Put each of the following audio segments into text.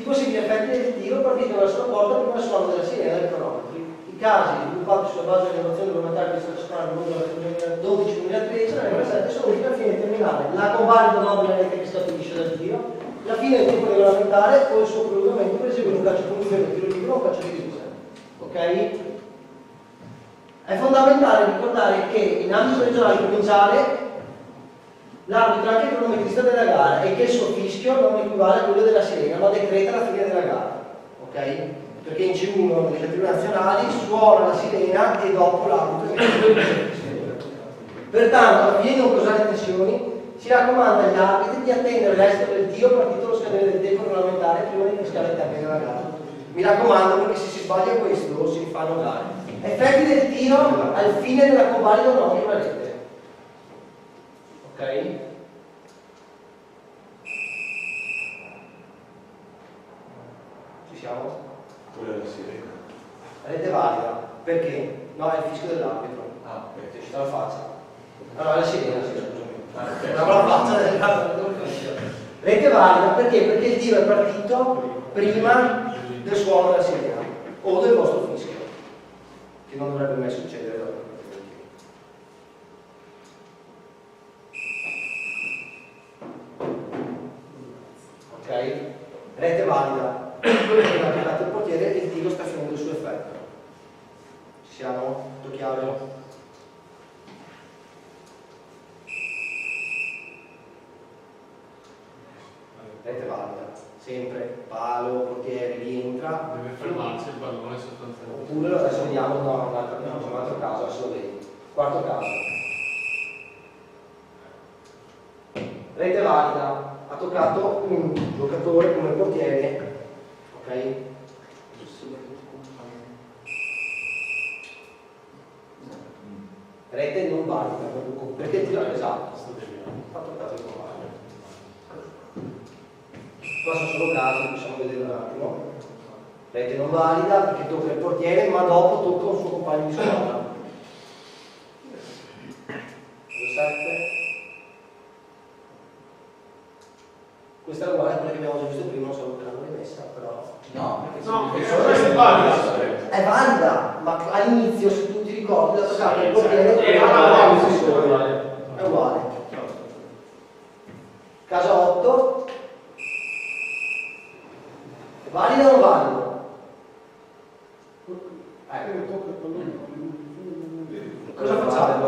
possibili effetti del tiro partito verso la porta prima del suono della sirena del cronometro. I casi sviluppati sulla base dell'innovazione regolamentare di Stato Strano numero 2012-2013 nella 7 sono utili al fine di determinare la convalida mobile rete che stabilisce dal tiro, la fine del tempo regolamentare o il suo prolungamento per eseguire un calcio punitivo, un tiro libero o un calcio di rigore. Ok? È fondamentale ricordare che in ambito regionale provinciale l'arbitro è anche il cronometrista della gara e che il suo fischio non equivale a quello della sirena, ma decreta la fine della gara. Ok? Perché in C1 nelle categorie nazionali suona la sirena e dopo l'arbitro pertanto, alla fine di non causare tensioni, si raccomanda agli arbitri di attendere l'esito del tiro partito lo scadere del tempo regolamentare prima di fischiare il termine della gara. Mi raccomando, perché se si sbaglia questo si rifanno gare. Effetti del tiro al fine della convalida o no di una rete. Ok? Ci siamo? Quella è la sirena. Rete valida. Perché? No, è il fischio dell'arbitro. Ah, ok. Ti è uscita la faccia. No, è la sirena, sì, scusami. Una buona faccia del rete valida perché? Perché il tiro è partito prima del suono della sirena o del vostro fischio, che non dovrebbe mai succedere dopo. Ok? Rete valida. Appena applicato il portiere il tiro sta finendo il suo effetto. Ci siamo? Tutto chiaro? Rete valida, sempre palo, portiere, rientra. Deve fermarsi il pallone sostanzialmente. Oppure adesso vediamo, no, un altro caso, adesso lo vedi. Quarto caso. Rete valida, ha toccato un giocatore come portiere, ok? Rete non valida, perché il tiro è esatto. Ha toccato il compagno. Qua sono solo casi, possiamo vedere un attimo. Rete non valida perché tocca il portiere, ma dopo tocca un suo compagno di squadra. 7. Questa è uguale a quella che abbiamo già visto prima, non so che l'hanno rimessa, però. No, perché Questa è valida. È valida, ma all'inizio, se tu ti ricordi, la toccata il portiere è uguale. Caso 8. Valido o non valido? Cosa facciamo?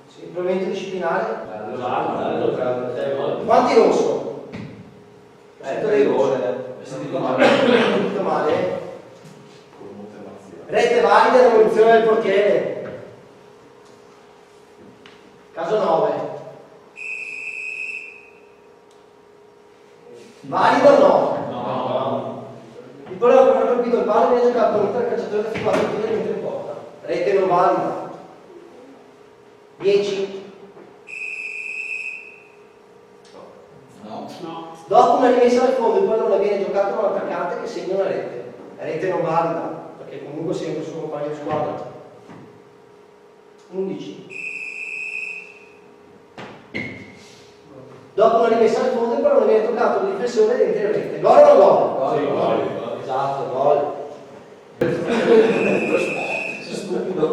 Sì, provvedimento disciplinare? Quanti rosso? Tutto male? Rete valida e demolizione del portiere. Caso 9. Valido o no? No. Il pallone che ha colpito il palo viene giocato mentre il calciatore che si fa il tiro mentre in porta. Rete non valida. 10. No. Dopo una rimessa al fondo il pallone viene giocato da un attaccante che segna una rete. Rete non valida, perché comunque sempre il suo compagno di squadra. 11. Dopo una rimessa al fondo il pallone viene toccato dal difensore dentro in rete. Gol o no gol? Sì, gol. Esatto, gol. Stupido.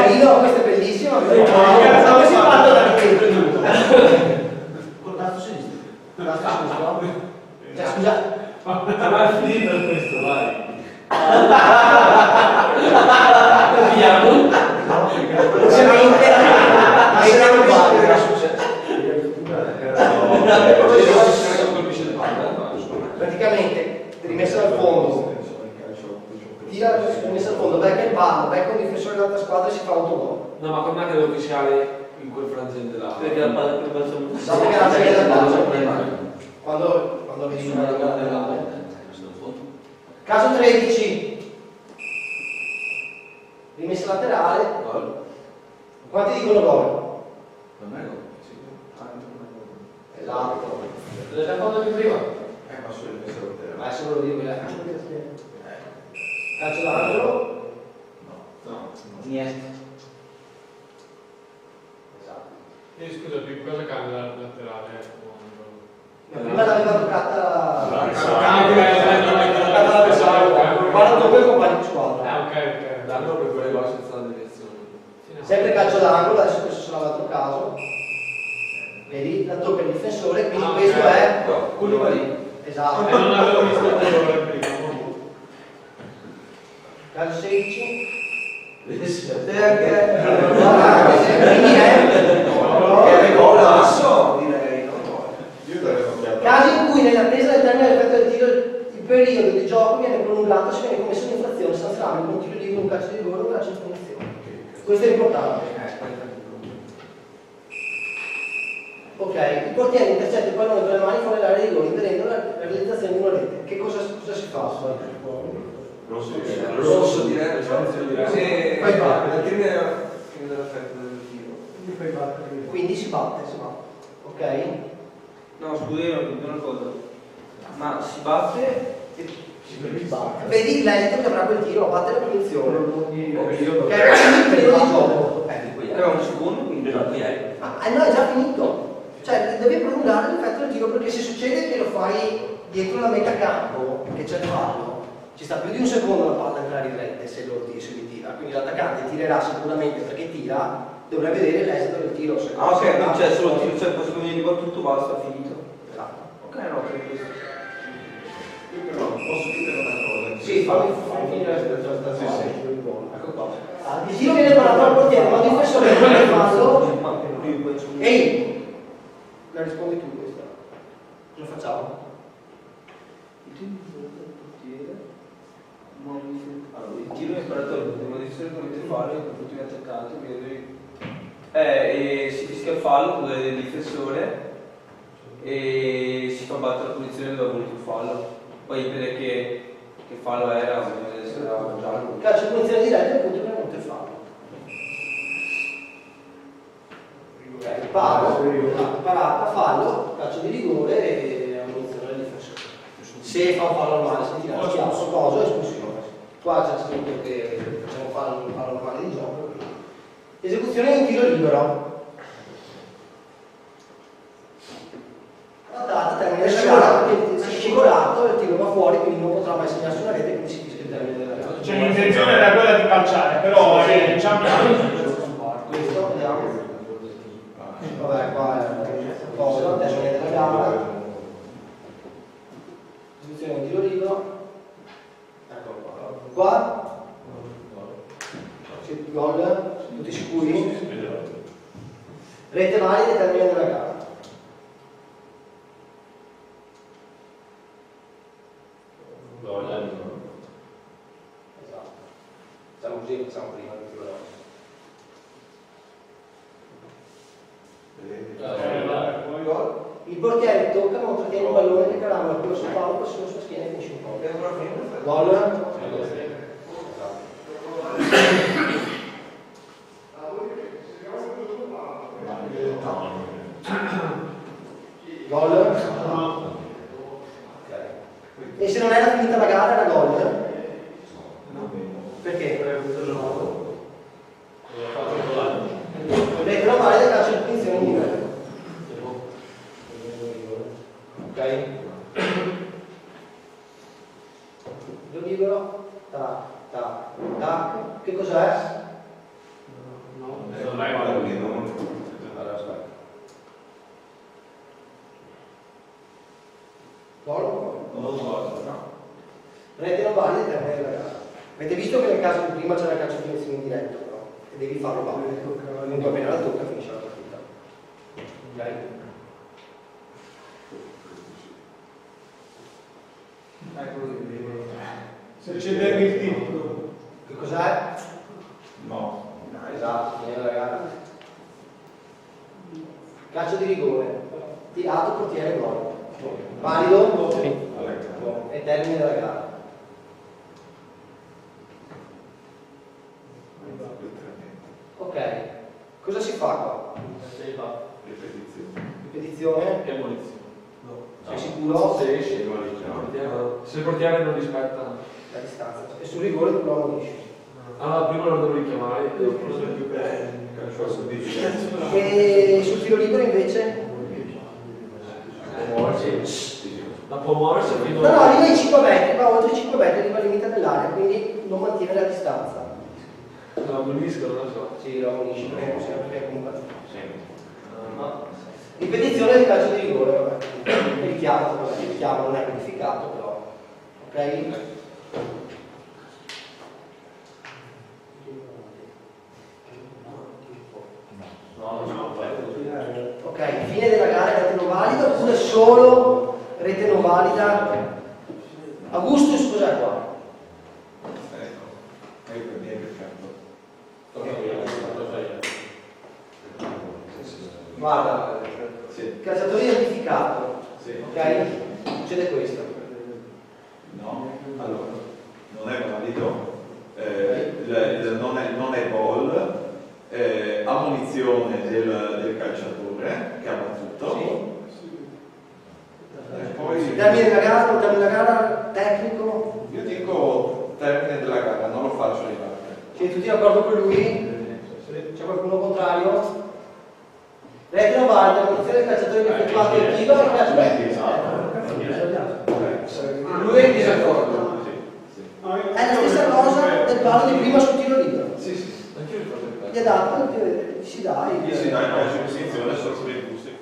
Nino, questo è bellissimo. Come si parla da dentro? Col tasto sinistro. Tasto sinistro? Cioè, scusa. Ma è finito questo, vai. Vediamo. Ovviamente la sera non vale, era successo. Praticamente rimessa dal fondo, tira rimessa al fondo, becca il palo, becca un difensore dell'altra squadra e si fa autogol. No, ma com'è che l'ufficiale in quel frangente là? Perché la palla più bassa Dopo che la prende dal palo, quando vedi una giocata. Caso 13, rimessa laterale. Quanti dicono gol? Non è gol. Esatto. L'hai già fatto di prima? Ma sulle messe laterali. Ma adesso ve lo dico, calcio d'angolo. No. Niente. Scusa, Pippo, cosa cambia dal laterale? Prima l'aveva toccata Cambia l'avversario, guarda dopo i compagni di squadra. Ok. Danno per quelle cose senza la direzione. Sempre calcio d'angolo, adesso questo sarà l'altro caso. Vedi, la tocca il difensore, quindi questo è Koulibaly. Esatto. Non avevo visto il colore prima. Calcio 16. Quindi io darei un'occhiata. Casi in cui nell'attesa del termine dell'effetto del tiro il periodo di gioco viene prolungato se viene commesso un'infrazione sanzionabile con un tiro libero, un calcio di rigore o un calcio di punizione. Questo è importante. Ok, il portiere intercetta il pallone con le mani fuori dall'area di rigore impedendo la realizzazione di una rete. Che cosa si fa? Rosso direi, se Fai parte. la fine dell'effetto del tiro. Quindi si batte. Ok? No, scusa, io non dico una cosa. Ma si batte e Vedi l'esito che avrà quel tiro, batte la punizione. Ok, Ok, quindi il periodo di gioco. era un secondo, quindi No, è già finito. Cioè, devi prolungare l'effetto del tiro perché se succede che lo fai dietro la metà campo, che c'è il fallo, ci sta più di un secondo la palla nella riflette se mi tira. Quindi l'attaccante tirerà sicuramente perché tira, dovrebbe vedere l'esito del tiro. Se ok, non c'è solo il tiro, cioè posso venire battuto, basta, finito. Esatto. Ok, no, per questo. Io però posso chiedere una cosa. Sì, fammi finire la Sì, sì. Ecco qua. Il tiro viene parato al portiere, ma il difensore non è fallo. Ehi! La rispondi tu questa. Cosa facciamo? Il tiro è imparato devo essere dovete fare con tutti gli attaccanti, e si fischia il fallo del difensore e si fa battere la punizione dove ha voluto il fallo. Poi dipende che fallo era, deve essere giallo. Calcio di punizione diretta e appunto per monte fallo. Ok, parata, fallo, calcio di rigore e ammunizione del difensore. Se fa un fallo normale, se tira lo schiaffo, cosa, espulsione. Qua c'è scritto che facciamo un fallo normale di gioco. Esecuzione di un tiro libero. Guardate, termine scivolato, il tiro va fuori, quindi non potrà mai segnarsi una rete, quindi si dice il termine della gara. Cioè l'intenzione era quella di calciare, però diciamo Questo, vediamo. Vabbè, qua è cosa, termine della gara. Esecuzione di tiro libero. Eccolo qua. Gol, tutti sicuri? Rete valida, termine della gara. Esatto. Facciamo così, facciamo prima il tiro gol. Il portiere tocca, non trattiene il pallone che calamma quello sul palo, poi sulla sua schiena e finisce un po'. Gol. Gol? E se non era finita la gara era gol? Perché? Perché non vale del calcio di punizione in diretta. Ok? Tiro libero, tac, tac, tac. Che cos'è? non è Guarda quello. che non. Allora, aspetta. Gol? Non so. No. Rete non valida e termine della gara. Avete visto che nel caso di prima c'era il calcio di punizione in diretto, però? E devi farlo valere. Comunque appena la tocca finisce la partita. Ok? Se c'è il titolo. Che cos'è? No. Esatto, fine della gara. Calcio di rigore. Tirato, portiere, gol. Valido? E termine della gara. Ok, cosa si fa qua? Ripetizione. Ripetizione? E munizione. Sei sicuro? Se esce, se il portiere non rispetta. La distanza. E sul rigore tu lo ammonisci. Allora, prima lo devo richiamare e dopo lo più calcio su E sul tiro libero invece? può muoversi. Ma può muoversi fino No, arriva ai 5 metri, ma oltre i 5 metri arriva al limite dell'area, quindi non mantiene la distanza. la ammonisco, non lo so. Sì, lo ammonisce, perché comunque. No. Ripetizione del calcio di rigore, vabbè. Il richiamo non è codificato, però. Ok? Ok, fine della gara, rete non valida oppure solo rete non valida? Augustus cos'è qua? Ecco, niente campo. Guarda, Sì. calciatore identificato, Sì. ok? Succede questo. No, allora, non è valido, non è gol, ammonizione del calciatore che ha battuto. Sì. E poi Termine della gara, non termine della gara, tecnico. io dico termine della gara, non lo faccio arrivare. Siete tutti d'accordo con lui? C'è qualcuno contrario? Rete non valida, ammonizione del calciatore che ha effettuato il tiro e calcio. Lui è in disaccordo. È la stessa cosa del palo di prima sul tiro libero. Sì, sì. Anche io mi faccio il Gli ha dato, si dà. Gli si dà il calcio di posizione sotto i gusti.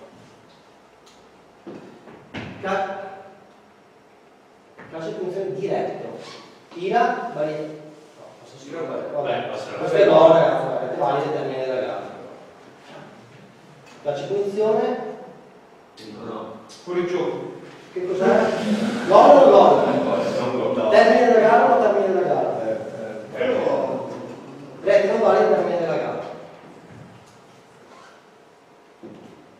Calcio di punizione diretto. Tira, valida. No, posso scrivere. Vabbè, passerà. questo è gol, ragazzi, è valida il termine della gara. Calcio di punizione. No. Fuori gioco. Che cos'è? Gol o gol? No. Termine della gara o non termine della gara? Rete non vale il termine della gara.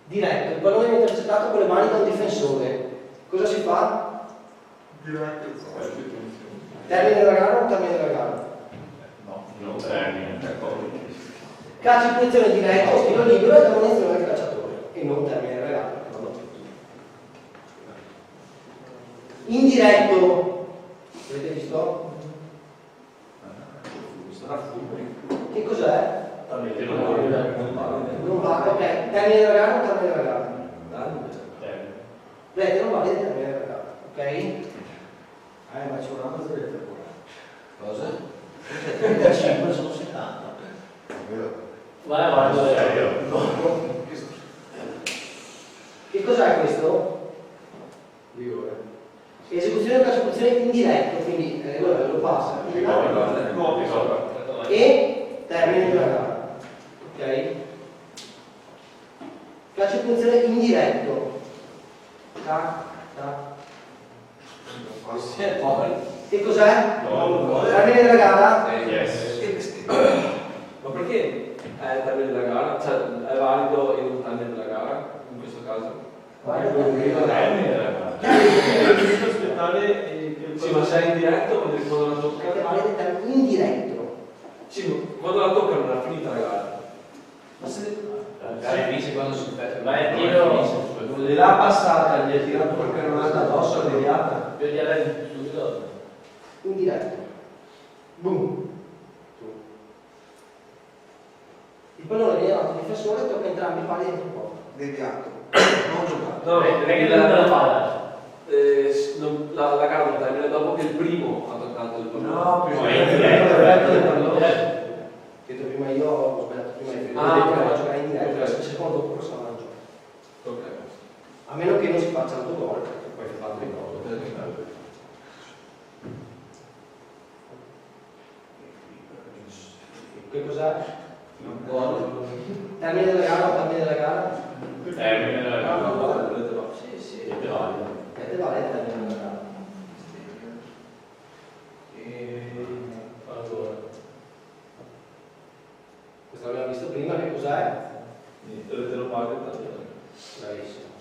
Diretto, il pallone viene intercettato con le mani da un difensore. Cosa si fa? Termine della gara o non termine della gara? No, non termine. Calcio di punizione diretto, tiro libero e ammonizione del calciatore. E non termine della gara. Indiretto, avete visto? Che cos'è? Non va, ok, termine della gara o termine della gara? Rete non vale il termine della gara, ok? Ma c'è una cosa da Cosa? 35 sono 70. Vai avanti. Che cos'è questo? Rigore. Esecuzione del calcio di punizione indiretto, quindi lo passa. No, E termine della gara, ok? Calcio di punizione indiretto. Tac, tac. Che cos'è? Termine della gara? Ma perché è il termine della gara? Cioè, è valido in un termine della gara, in questo caso? Devi aspettare che Sì, ma se è in diretto, quando la tocca... Perché vale il termine indiretto. Sì, ma quando la tocca non è finita la gara. Ma se... Ma è tiro, non l'ha passata, gli ha tirato perché non è andata addosso all'immediata. Indiretto. Boom. Il pallone viene dato al difensore e tocca entrambi i pali dentro il porto. Deviato, non giocato. No, perché la palla. La gara non termina dopo che il primo ha toccato il pallone. No, prima Che prima io ho sbagliato prima di ok. prima giocare in diretto, Ok. il secondo dopo cosa la gioco. Ok. A meno che non si faccia l'autogol, perché poi si fa altri gol. Che cos'è? Gol. Termine della gara o termine della gara? Sì, sì. Rete vale il termine della gara. Questo l'abbiamo visto prima, che cos'è? Rete lo paga. Bravissimo.